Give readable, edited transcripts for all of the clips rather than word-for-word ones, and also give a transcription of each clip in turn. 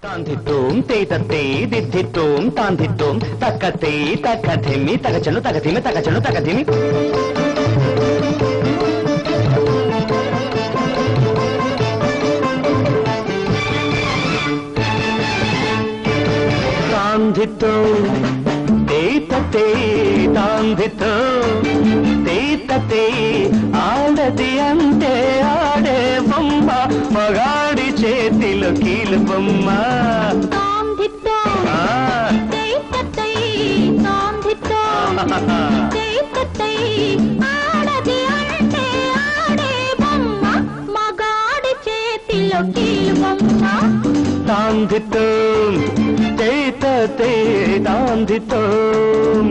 తాంధిత్తోం తేతత్తే దిద్ధిత్తోం తాంధిత్తోం తక్కతే తక్కధిమి తగచను తగధిమి తగచను తగధిమి తాంధిత్తోం తేతత్తే తాంధిత్తోం తేతత్తే ఆడది అంటే ఆడే బొమ్మ మగాడి చేతిలో కీలు బొమ్మ ఆడది అంటే ఆడే బొమ్మ మగాడి చేతిలో కీలు బొమ్మ తాంధిత్తోం తేతత్తే తాంధిత్తోం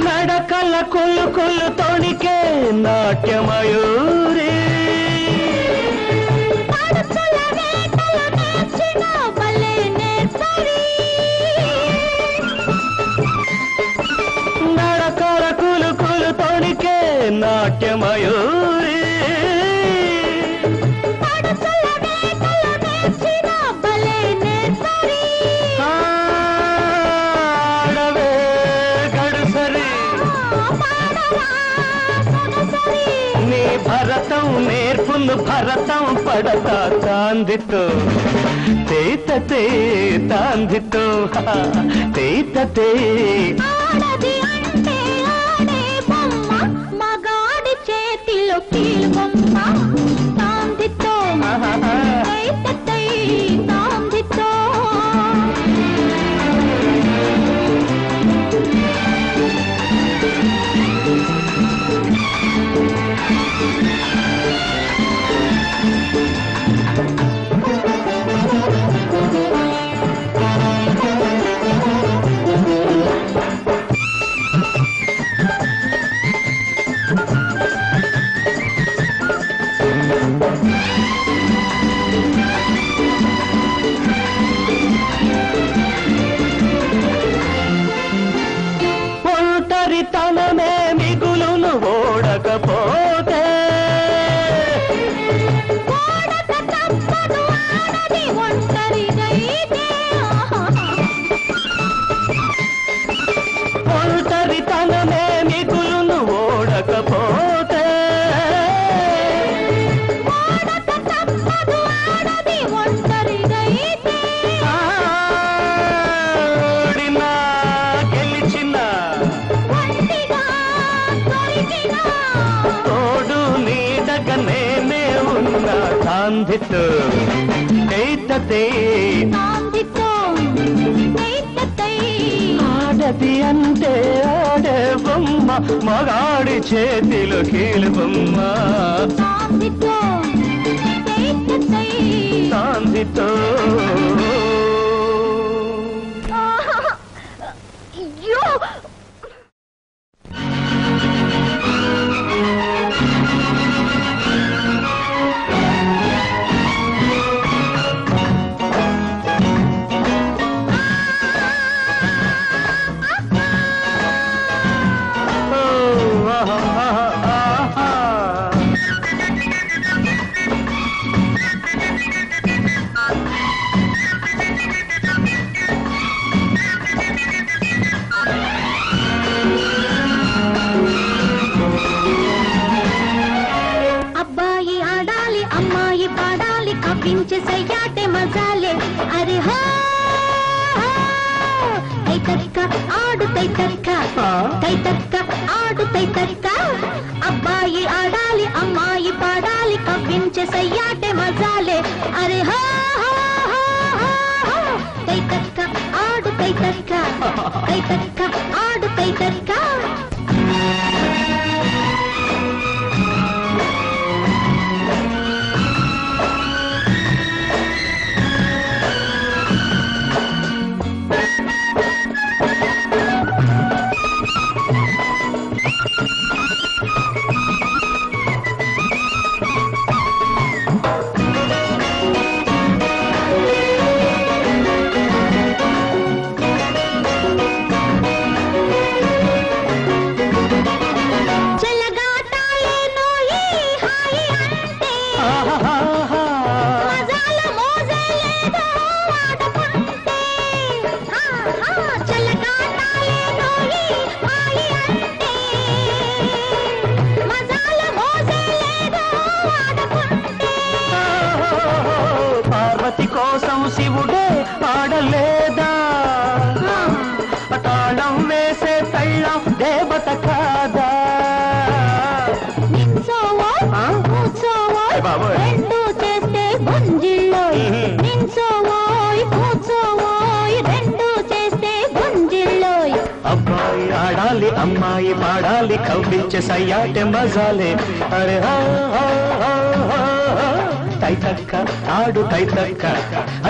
నడకల కొల్లు కొల్లు తోడికే నాట్యమయూరి నడకల కులు కులు తోడికే నాట్యమయూరి ఆడవే గడుసరి నీ భరతం నేర్పును భరతం పడతా తాందితో తేతతే తాందితో తేతతే ఆడది అంటే ఆడే బొమ్మ మగాడి చేతిలో కీలు బొమ్మ తాందితో తేతతే తాందితో ఒంటరితనమే మిగులును ఓడకపోతే ఓడక తప్పదు ఆడది ఒంటరిదైతే ఒంటరితనమే మిగులును ఓడకపోతే ఓడక తప్పదు ఆడది ఒంటరిదైతే ఆడినా గెలిచినా ఒంటిగా దొరికినా తోడు నీడగ నేనే ఉన్నా తాంధితో తేతతే తాందితో తేతతే ఆడది అంటే ఆడే బొమ్మ మగాడి చేతిలో కీలు బొమ్మ తాందితో తేతతే తాంధితో అయ్యో అబ్బాయి ఆడాలి అమ్మాయి పాడాలి కవ్వించే సయ్యాటే మజాలే అరే హో తైతక్క ఆడు తైతక్క తైతక్క ఆడు తైతక్క అబ్బాయి ఆడాలి అమ్మాయి పాడాలి కవ్వించే సయ్యాటే మజాలే అరే హో తైతక్క ఆడు తైతక్క తైతక్క ఆడు తైతక్క అమ్మాయి పాడాలి కవ్వించే సయ్యాటె మజాలే అరే హా హా హా హా హా. తైతక్క ఆడు తైతక్క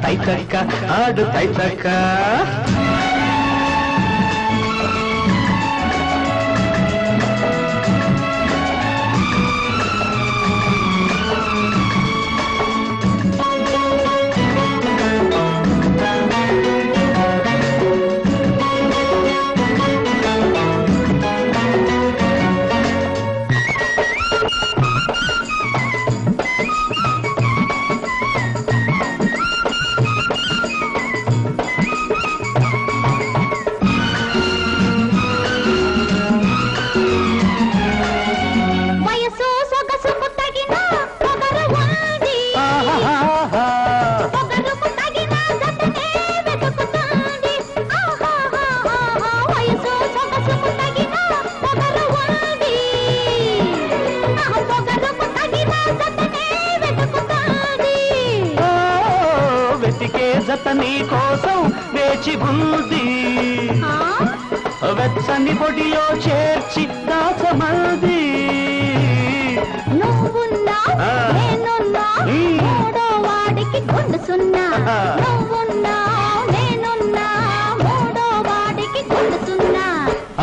తైతక్క ఆడు తైతక్క జతని కోసం వేచి ఉంది వెచ్చని పొడిలో చేర్చి దాచమంది నువ్వున్నా నేనున్నా మూడో వాడికి గుండు సున్నా నువ్వున్నా నేనున్నా మూడో వాడికి గుండు సున్నా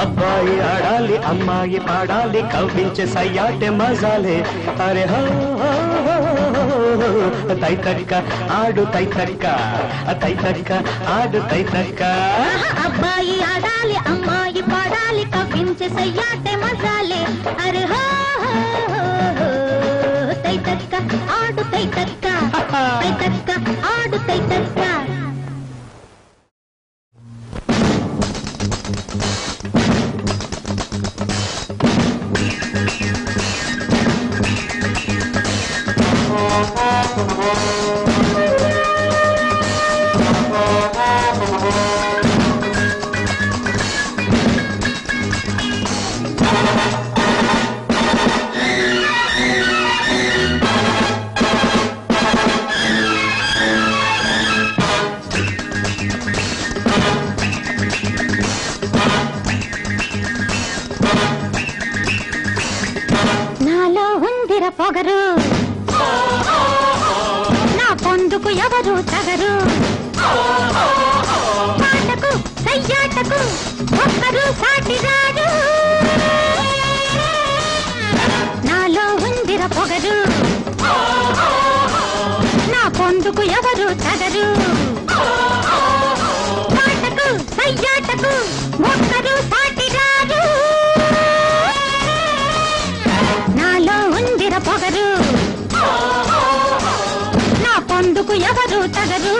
అబ్బాయి ఆడాలి అమ్మాయి పాడాలి కవ్వించే సయ్యాటె మజాలే అరే హో తైతక్క ఆడు తైతక్క తైతక్క ఆడు తైతక్క అబ్బాయి ఆడాలి అమ్మాయి పాడాలి కవ్వించే సయ్యాటె మజాలే అరే హో తైతక్క ఆడు తైతక్క తైతక్క ఆడు తైతక్క నాలో ఉందిర పొగరు నా పొందుకు ఎవరు తగరు పాటకు సయ్యాటకు ఒక్కరు సాటి రాడు నాలో ఉందిర పొగరు నా పొందుకు ఎవరు తగరు పాటకు సయ్యాటకు ఒక్కరు సాటి రాడు నాలో ఉందిర పొగరు నా పొందుకు ఎవరు తగరు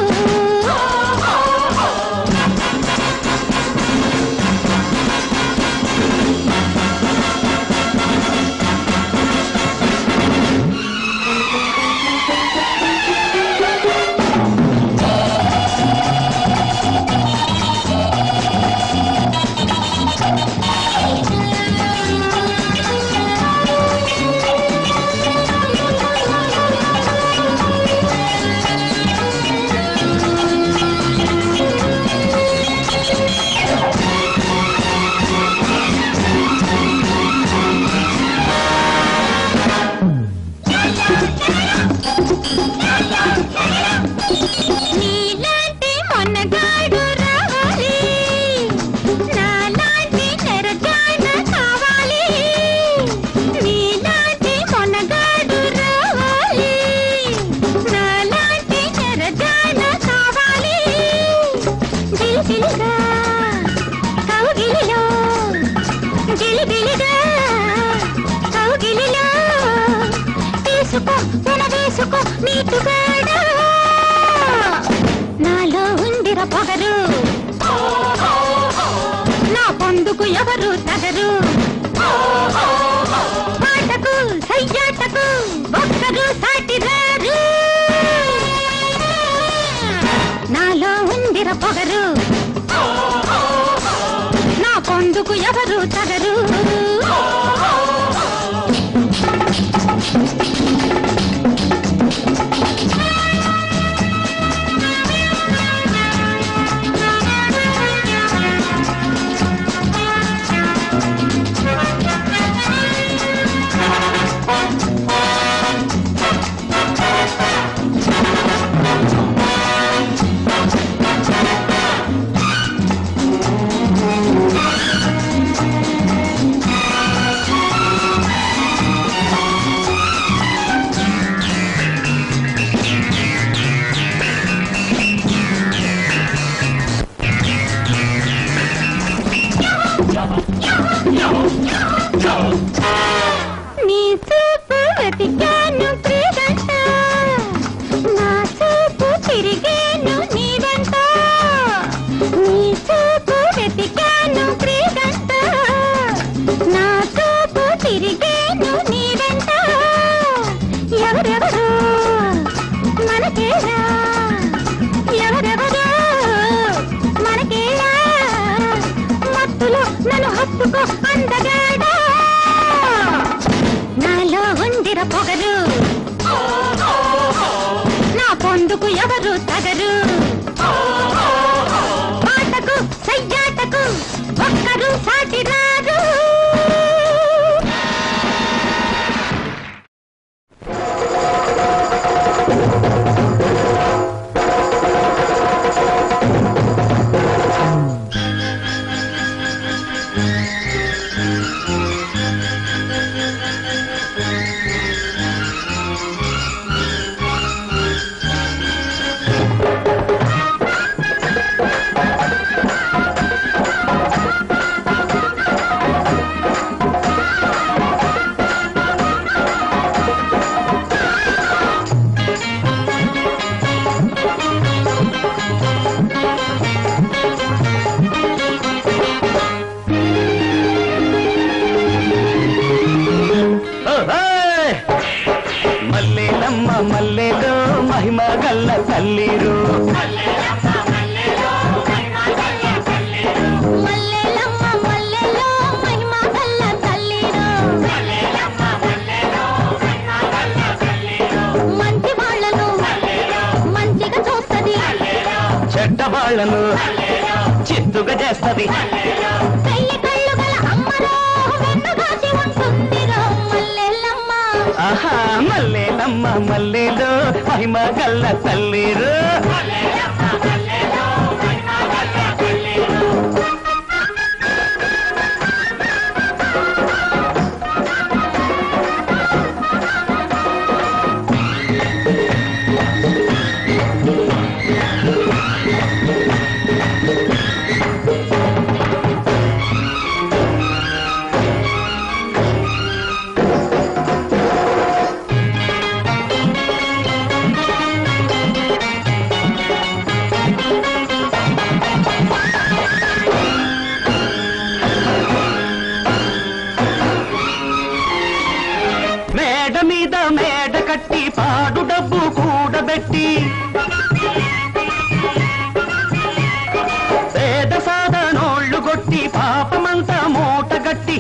నాలో ఉందిర పొగరు నా పొందుకు ఎవరు తగరు పాటకు సయ్యాటకు ఒక్కరు సాటి రారు నాలో ఉందిర పొగరు నా పొందుకు ఎవరు తగరు నువ్వు అందగాడా నాలో ఉందిర పొగరు నా పొందుకు ఎవరు తగరు పాటకు సయ్యాటకు ఒక్కరు సాటి రారు మల్లెలో మహిమ గల్ల తల్లిరు మల్లెలమ్మ మల్లెలో మహిమ గల్ల తల్లిరు మంచి వాళ్ళను మంచిగా చూస్తది చెడ్డ వాళ్ళను చిత్తుగా చేస్తది కయ్యి కళ్ళు గల అమ్మరో వెన్నుగాచి ఉంటుందిరో మల్లెలమ్మ ఆహా మల్లెలమ్మ మల్లెలో మహిమ గల్ల తల్లిరు మీద మేడ కట్టి పాడు డబ్బు కూడబెట్టి పేద సాధనోళ్ళు కొట్టి పాపమంతా మూటగట్టి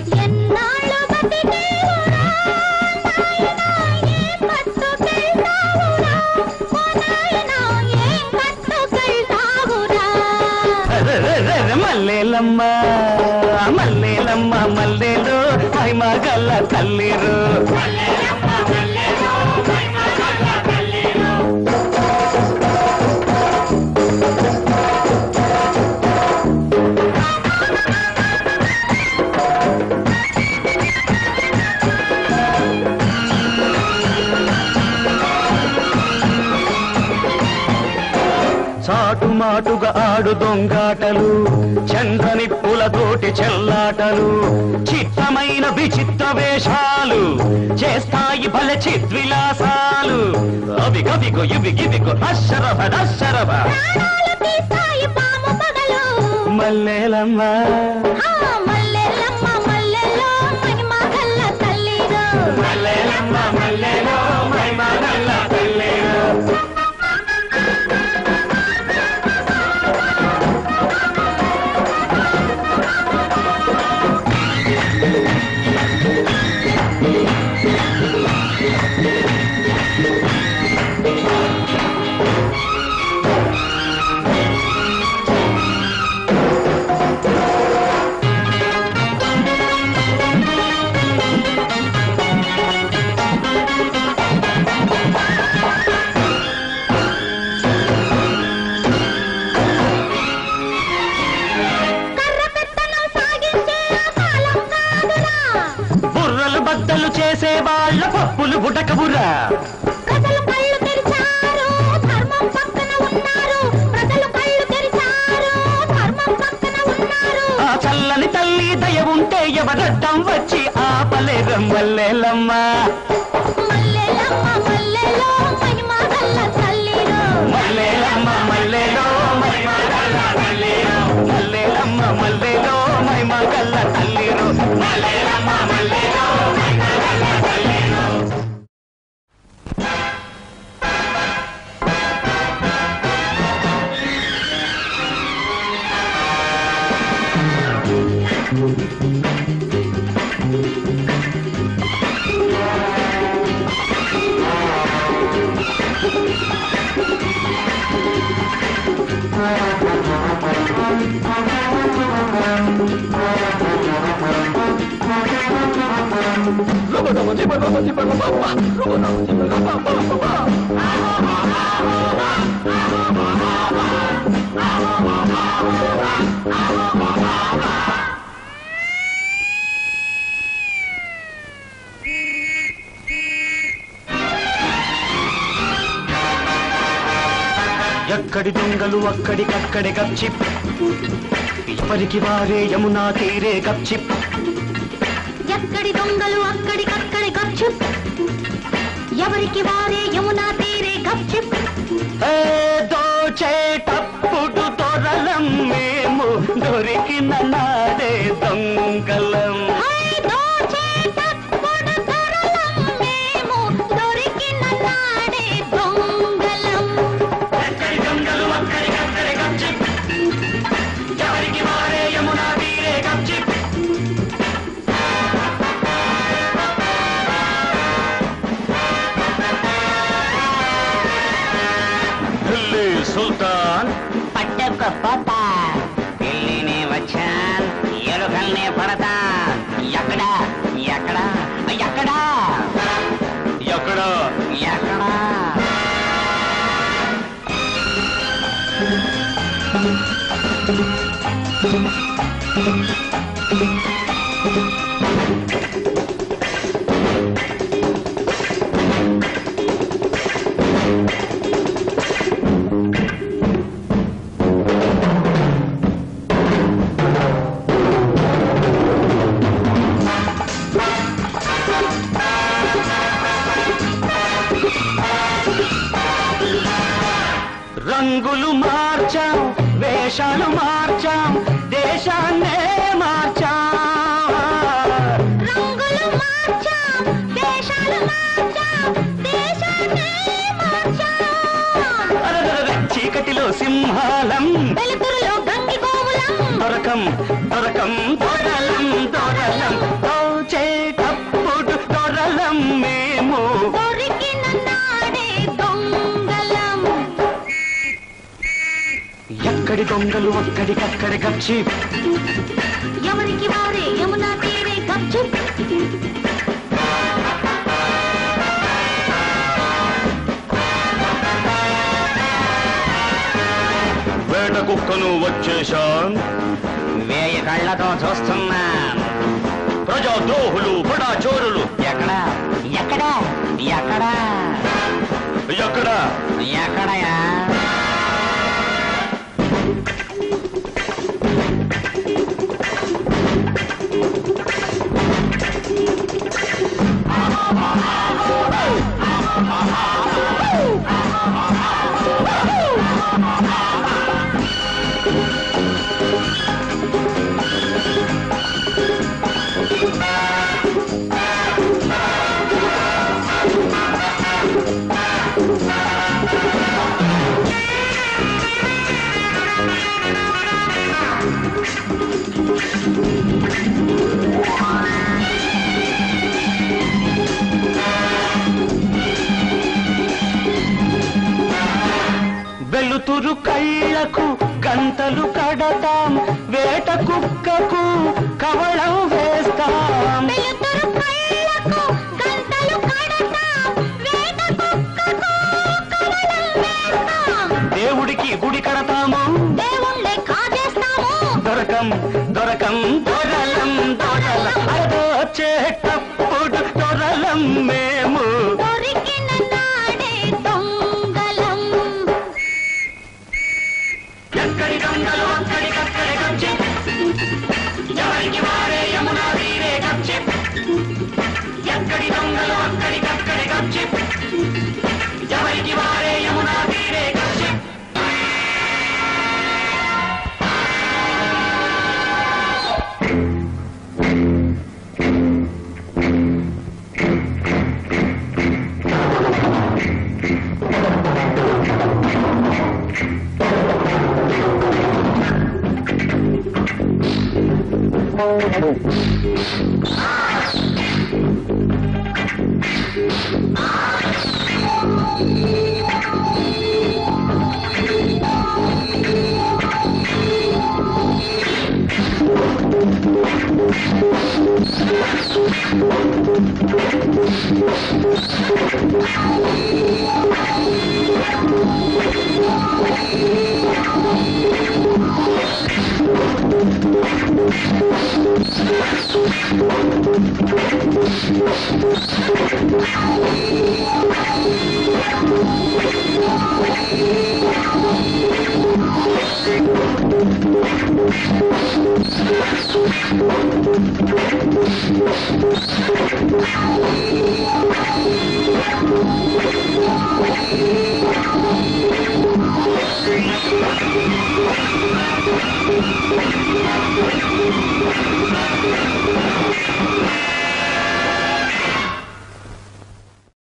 మల్లేలమ్మ మల్లేలమ్మ మల్లేలో మహిమ గల్ల తల్లిరు చాటుమాటుగా ఆడు దొంగాటలు చంద్రనిప్పులతోటి చెల్లాటలు చిత్తమైన విచిత్ర వేషాలు చేస్తాయి భలే చిద్విలాసాలు అవి కవిగో ఇవి గివిగో అశరభ దశరభ మల్లేలమ్మ మల్లేలమ్మ మల్లెలో మహిమ గల్ల తల్లిరు మల్లేలమ్మ మల్లెలో మహిమ గల్ల తల్లిరు బద్దలు చేసే వాళ్ళ పప్పులు బుటకబురా ప్రజలు కళ్ళు తెరిచారు ధర్మం పక్కన ఉన్నారు ప్రజలు కళ్ళు తెరిచారు ధర్మం పక్కన ఉన్నారు ఆ చల్లని తల్లి దయ ఉంటే ఎవరడ్డం వచ్చి ఆపలేరు మల్లేలమ్మ మల్లెలమ్మ మల్లెలో మహిమ గల్ల తల్లిరు మల్లేలమ్మ మల్లెలో మహిమ గల్ల తల్లిరు మల్లేలమ్మ మల్లెలో మహిమ గల్ల తల్లిరు మల్లేలమ్మ మల్లెలో మహిమ గల్ల తల్లిరు ఎక్కడి దొంగలు అక్కడికక్కడే గప్చిప్, ఎవరికి వారే యమునా తీరే గప్చిప్. ఎక్కడి దొంగలు అక్కడికక్కడే గప్చిప్, ఎవరికి వారే యమునా తీరే గప్చిప్. దోచేటప్పుడు దొరలం మేము, దొరికిన నాడే దొంగలం. దోచేటప్పుడు దొరలం మేము, దొరికిన నాడే దొంగలం. ఎక్కడి దొంగలు అక్కడికక్కడే గప్చిప్, ఎవరికి వారే యమునా తీరే గప్చిప్. సుల్తాన్ పట్టుకుపోతా, పిల్లిని వచ్చాన్, ఎలుకల్ని పడతా. ఎక్కడ ఎక్కడ ఎక్కడ ఎక్కడ ఎక్కడ రంగులు మార్చాం, వేషాలు మార్చాం, దేశాన్నే మార్చాం. రంగులు మార్చాం, వేషాలు మార్చాం, దేశాన్నే మార్చాం. చీకటిలో సింహాలం, వెలుతురులో గంగిగోవులం, దొరకం దొరకం దొరలం దొరలం. దోచేటప్పుడు దొరలం మేము, దొరికిన నాడే దొంగలం. ఎక్కడి దొంగలు అక్కడికక్కడే గప్చిప్, ఎవరికి వారే యమునా తీరే గప్చిప్. వేట కుక్కను వచ్చేశాం, వేయి కళ్ళతో చూస్తున్నాం. ప్రజా ద్రోహులు బడా చోరులు. ఎక్కడ ఎక్కడ ఎక్కడ ఎక్కడ ఎక్కడయా వెలుతురు కళ్ళకు గంటలు కడతాం, వేట కుక్కకు కవళం వేస్తాం. వెలుతురు కళ్ళకు గంటలు కడతాం, వేట కుక్కకు కవళం వేస్తాం. దేవుడికి గుడి కడతాము, దేవుళ్ళే కాజేస్తాము. దొరకం దొరకం దొరలం దొరలం. దోచేటప్పుడు దొరలం మేము, దొరికిన నాడే దొంగలం. ఎక్కడి దొంగలు అక్కడికక్కడే గప్చిప్, ఎవరికి వారే యమునా తీరే గప్చిప్. ఎక్కడి దొంగలు అక్కడికక్కడే గప్చిప్, ఎవరికి వారే యమునా తీరే గప్చిప్.